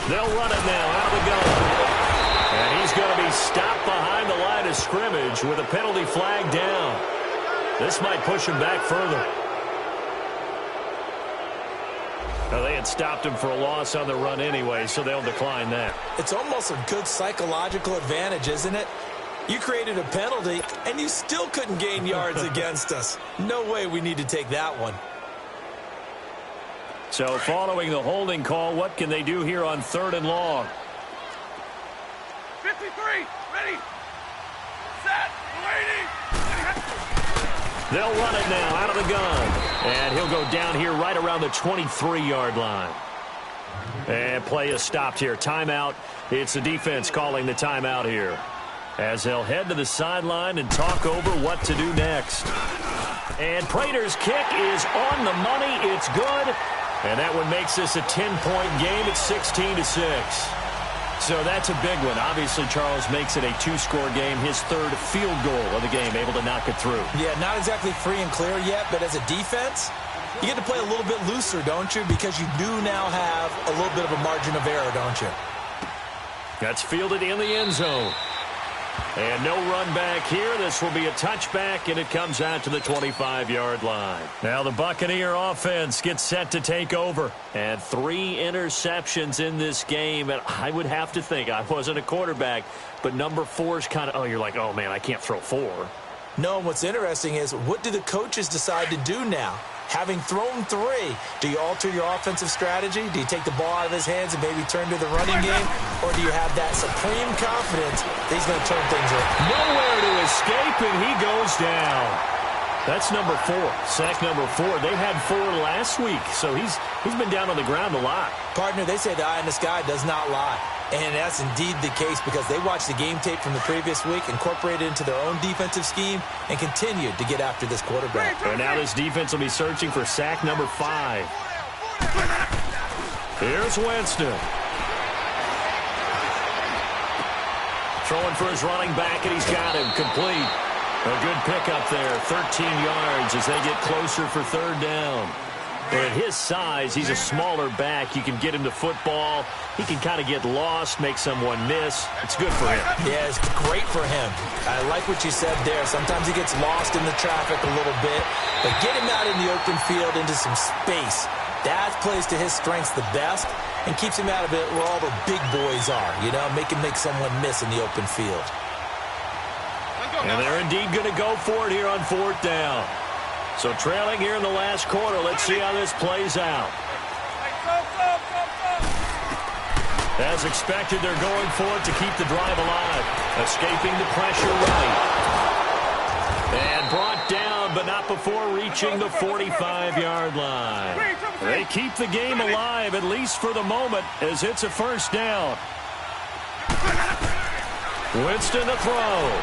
They'll run it now out of the gun. And he's going to be stopped behind the line of scrimmage with a penalty flag down. This might push him back further. Now, they had stopped him for a loss on the run anyway, so they'll decline that. It's almost a good psychological advantage, isn't it? You created a penalty, and you still couldn't gain yards against us. No way we need to take that one. So following the holding call, what can they do here on 3rd and long? 53, ready, set, waiting. They'll run it now out of the gun. And he'll go down here right around the 23-yard line. And play is stopped here. Timeout. It's the defense calling the timeout here, as they'll head to the sideline and talk over what to do next. And Prater's kick is on the money. It's good. And that one makes this a 10-point game. It's 16-6. So that's a big one. Obviously, Charles makes it a 2-score game. His 3rd field goal of the game, able to knock it through. Yeah, not exactly free and clear yet, but as a defense, you get to play a little bit looser, don't you? Because you do now have a little bit of a margin of error, don't you? That's fielded in the end zone. And no run back here. This will be a touchback, and it comes out to the 25-yard line. Now the Buccaneer offense gets set to take over. And 3 interceptions in this game. And I would have to think, I wasn't a quarterback, but number 4 is kind of, you're like, oh, man, I can't throw 4. No, what's interesting is, what do the coaches decide to do now? Having thrown 3, do you alter your offensive strategy? Do you take the ball out of his hands and maybe turn to the running game? Or do you have that supreme confidence that he's going to turn things around? Nowhere to escape, and he goes down. That's number 4, sack number 4. They had 4 last week, so he's been down on the ground a lot. Partner, they say the eye in the sky does not lie. And that's indeed the case because they watched the game tape from the previous week, incorporated it into their own defensive scheme, and continued to get after this quarterback. And now this defense will be searching for sack number 5. Here's Winston. Throwing for his running back, and he's got him complete. A good pickup there, 13 yards as they get closer for 3rd down. But at his size, he's a smaller back. You can get him to football. He can kind of get lost, make someone miss. It's good for him. Yeah, it's great for him. I like what you said there. Sometimes he gets lost in the traffic a little bit. But get him out in the open field into some space. That plays to his strengths the best and keeps him out of it where all the big boys are. You know, make him make someone miss in the open field. And they're indeed going to go for it here on 4th down. So trailing here in the last quarter. Let's see how this plays out. As expected, they're going for it to keep the drive alive. Escaping the pressure right. And brought down, but not before reaching the 45-yard line. They keep the game alive, at least for the moment, as it's a 1st down. Winston to throw.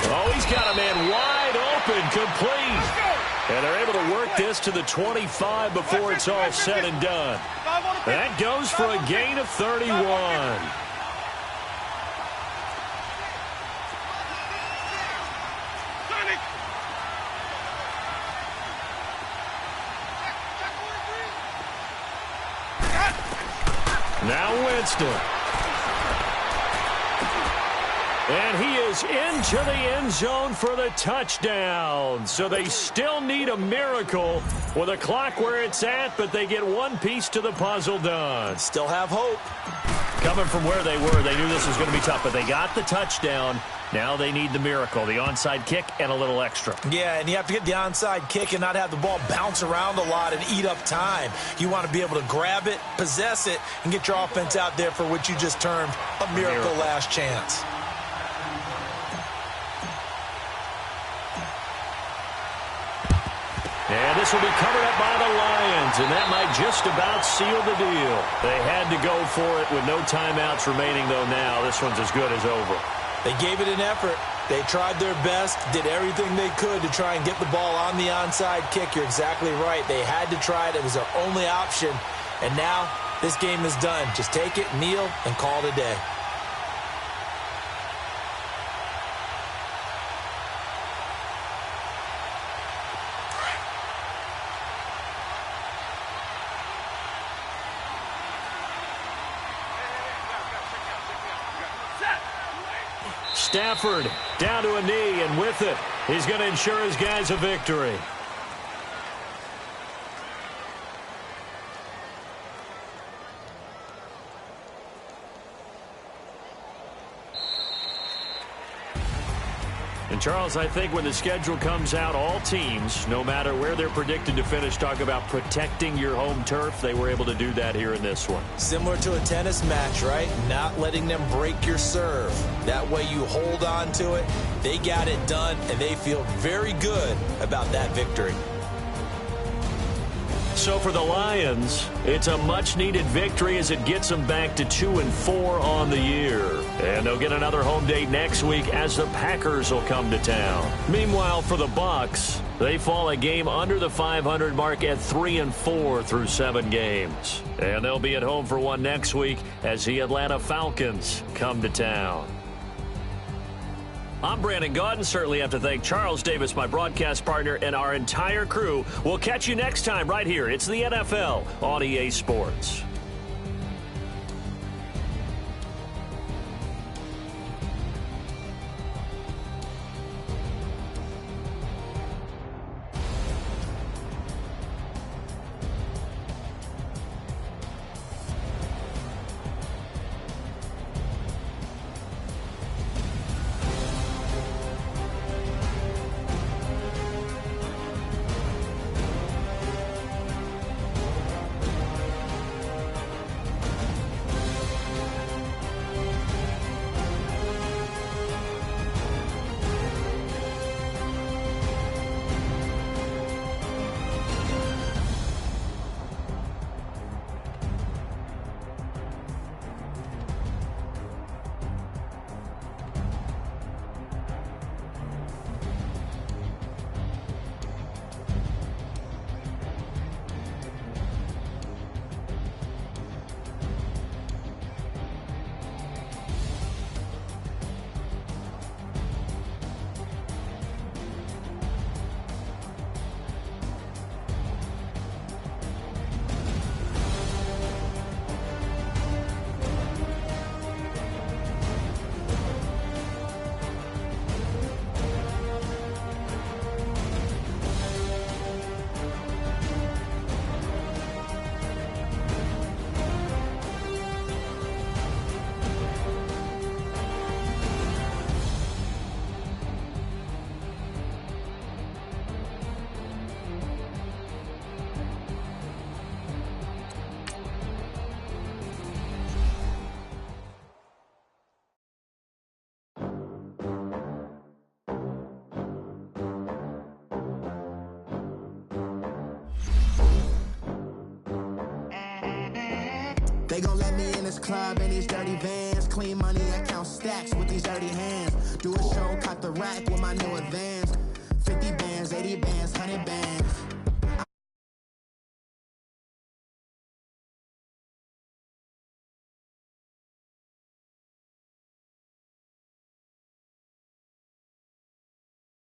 Oh, he's got a man wide open, complete. And they're able to work this to the 25 before it's all said and done. That goes for a gain of 31. Now Winston. And he is into the end zone for the touchdown. So they still need a miracle with a clock where it's at, but they get one piece to the puzzle done. Still have hope. Coming from where they were, they knew this was going to be tough, but they got the touchdown. Now they need the miracle, the onside kick and a little extra. Yeah, and you have to get the onside kick and not have the ball bounce around a lot and eat up time. You want to be able to grab it, possess it, and get your offense out there for what you just termed a miracle last chance. And this will be covered up by the Lions, and that might just about seal the deal. They had to go for it with no timeouts remaining, though now this one's as good as over. They gave it an effort. They tried their best, did everything they could to try and get the ball on the onside kick. You're exactly right. They had to try it. It was their only option. And now this game is done. Just take it, kneel, and call it a day. Stafford down to a knee, and with it, he's going to ensure his guys a victory. And, Charles, I think when the schedule comes out, all teams, no matter where they're predicted to finish, talk about protecting your home turf. They were able to do that here in this one. Similar to a tennis match, right? Not letting them break your serve. That way you hold on to it. They got it done, and they feel very good about that victory. So for the Lions, it's a much-needed victory as it gets them back to 2-4 on the year. And they'll get another home date next week as the Packers will come to town. Meanwhile, for the Bucs, they fall a game under the 500 mark at 3-4 through 7 games. And they'll be at home for one next week as the Atlanta Falcons come to town. I'm Brandon Gaudin. Certainly have to thank Charles Davis, my broadcast partner, and our entire crew. We'll catch you next time right here. It's the NFL on EA Sports. this club in these dirty vans. Clean money, I count stacks with these dirty hands. Do a show, cop the rack with my new advance. 50 bands, 80 bands, 100 bands.